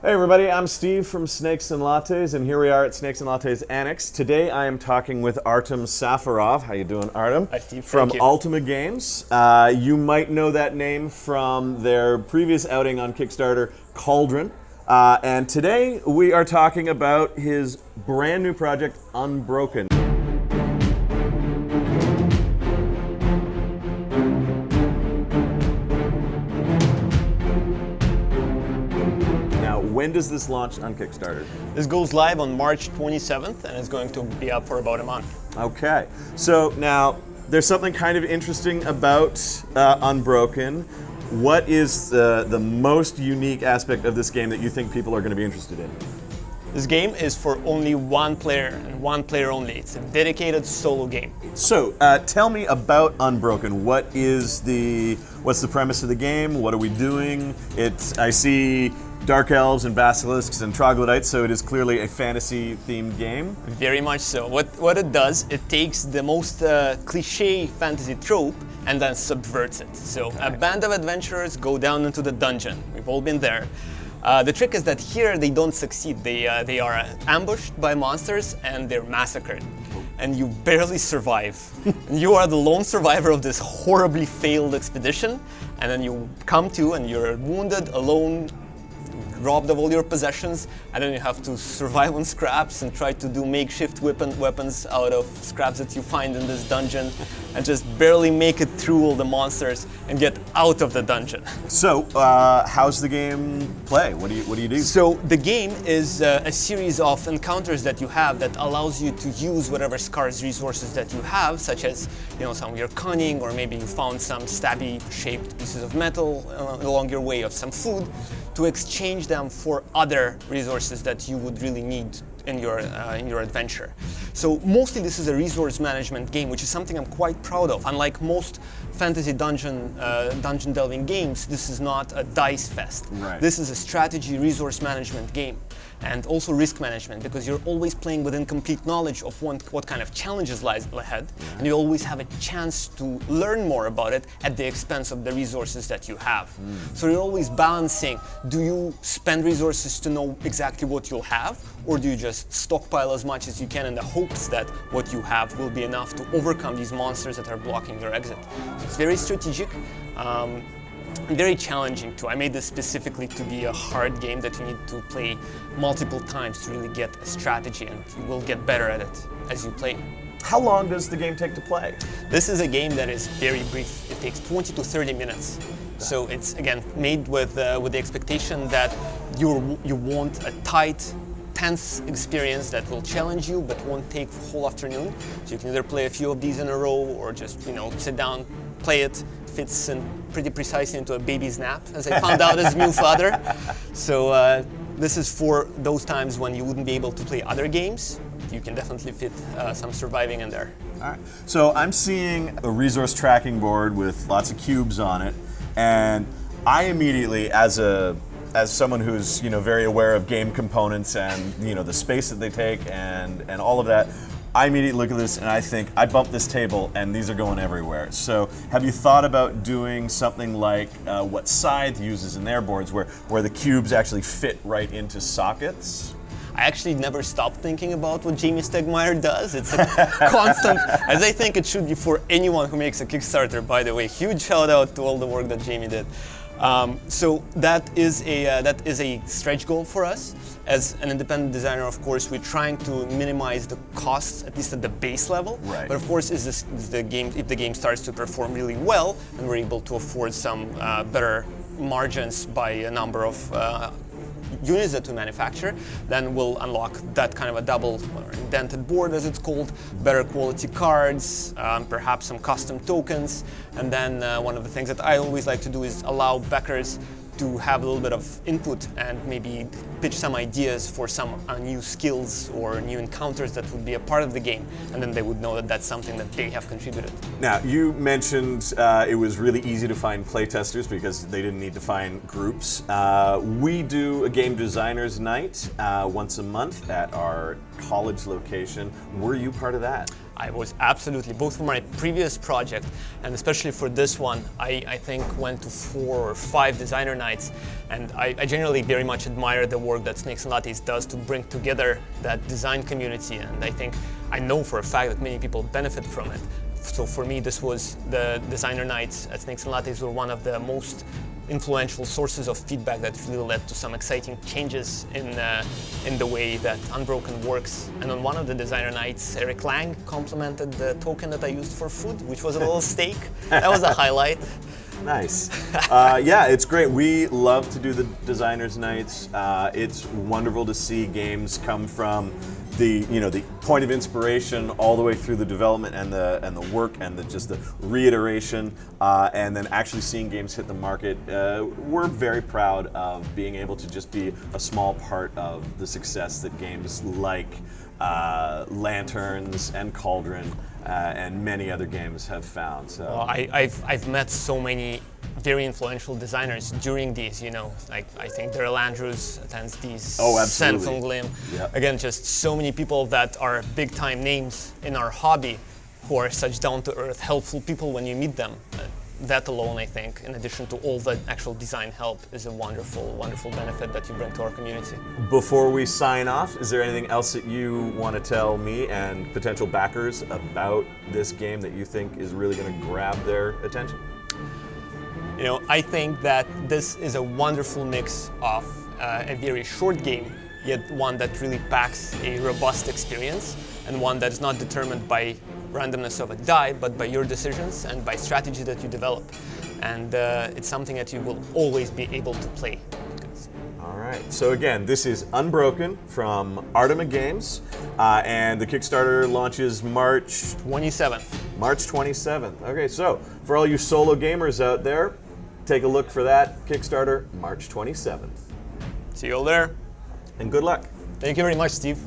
Hey everybody, I'm Steve from Snakes and Lattes, and here we are at Snakes and Lattes Annex. Today I am talking with Artem Safarov. How you doing, Artem? Hi, Steve. From Thank you. Ultimate Games. You might know that name from their previous outing on Kickstarter, Cauldron. And today we are talking about his brand new project, Unbroken. When does this launch on Kickstarter? This goes live on March 27th and it's going to be up for about a month. Okay, so now there's something kind of interesting about Unbroken. What is the most unique aspect of this game that you think people are going to be interested in? This game is for only one player and one player only. It's a dedicated solo game. So tell me about Unbroken. What's the premise of the game? What are we doing? I see dark elves and basilisks and troglodytes, so it is clearly a fantasy-themed game. Very much so. What it does, it takes the most cliche fantasy trope and then subverts it. So a band of adventurers go down into the dungeon. We've all been there. The trick is that here they don't succeed. They are ambushed by monsters and they're massacred. And you barely survive. You are the lone survivor of this horribly failed expedition, and then you come to and you're wounded, alone, robbed of all your possessions, and then you have to survive on scraps and try to do makeshift weapons out of scraps that you find in this dungeon, and just barely make it through all the monsters and get out of the dungeon. So, how's the game play? What do you do? So the game is a series of encounters that you have that allows you to use whatever scarce resources that you have, such as some of your cunning, or maybe you found some stabby-shaped pieces of metal along your way, or some food, to exchange them for other resources that you would really need in your adventure. So mostly this is a resource management game, which is something I'm quite proud of. Unlike most fantasy dungeon delving games, this is not a dice fest. Right. This is a strategy resource management game, and also risk management, because you're always playing with incomplete knowledge of what kind of challenges lies ahead, and you always have a chance to learn more about it at the expense of the resources that you have. So you're always balancing, do you spend resources to know exactly what you'll have, or do you just stockpile as much as you can in the hopes that what you have will be enough to overcome these monsters that are blocking your exit? So it's very strategic. Very challenging too. I made this specifically to be a hard game that you need to play multiple times to really get a strategy, and you will get better at it as you play. How long does the game take to play? This is a game that is very brief. It takes 20 to 30 minutes. So it's, again, made with the expectation that you want a tight, tense experience that will challenge you but won't take the whole afternoon. So you can either play a few of these in a row or just sit down, play it. Fits in pretty precisely into a baby's nap, as I found out as a new father. So this is for those times when you wouldn't be able to play other games. You can definitely fit some surviving in there. All right. So I'm seeing a resource tracking board with lots of cubes on it, and I immediately, as someone who's very aware of game components and the space that they take and all of that, I immediately look at this and I think, I bumped this table and these are going everywhere. So have you thought about doing something like what Scythe uses in their boards, where the cubes actually fit right into sockets? I actually never stopped thinking about what Jamie Stegmaier does. It's a constant, as I think it should be for anyone who makes a Kickstarter, by the way. Huge shout out to all the work that Jamie did. So that is a stretch goal for us. As an independent designer, of course, we're trying to minimize the costs, at least at the base level. Right. But of course, if the game starts to perform really well, and we're able to afford some better margins by a number of units that we manufacture, then we'll unlock that kind of a double or indented board, as it's called, better quality cards, perhaps some custom tokens, and then one of the things that I always like to do is allow backers to have a little bit of input and maybe pitch some ideas for some new skills or new encounters that would be a part of the game, and then they would know that that's something that they have contributed. Now, you mentioned it was really easy to find playtesters because they didn't need to find groups. We do a game designers night once a month at our college location. Were you part of that? I was absolutely, both for my previous project and especially for this one, I think went to 4 or 5 designer nights, and I generally very much admire the work that Snakes and Lattes does to bring together that design community, and I know for a fact that many people benefit from it. So for me, this was the designer nights at Snakes and Lattes were one of the most influential sources of feedback that really led to some exciting changes in the way that Unbroken works. And on one of the designer nights, Eric Lang complimented the token that I used for food, which was a little steak. That was a highlight. Nice. Yeah, it's great. We love to do the designers' nights. It's wonderful to see games come from the point of inspiration all the way through the development and the work and just the reiteration, and then actually seeing games hit the market. We're very proud of being able to just be a small part of the success that games like Lanterns and Cauldron and many other games have found. So well, I've met so many very influential designers during these, like I think Daryl Andrews attends these. Oh, absolutely. Sen Glim. Yep. Again, just so many people that are big time names in our hobby who are such down to earth, helpful people when you meet them. That alone, I think, in addition to all the actual design help, is a wonderful, wonderful benefit that you bring to our community. Before we sign off, is there anything else that you want to tell me and potential backers about this game that you think is really going to grab their attention? I think that this is a wonderful mix of a very short game, yet one that really packs a robust experience, and one that is not determined by randomness of a die, but by your decisions and by strategy that you develop. And it's something that you will always be able to play. All right, so again, this is Unbroken from Artem Games, and the Kickstarter launches March 27th. March 27th. Okay, so for all you solo gamers out there, take a look for that Kickstarter March 27th. See you all there. And good luck. Thank you very much, Steve.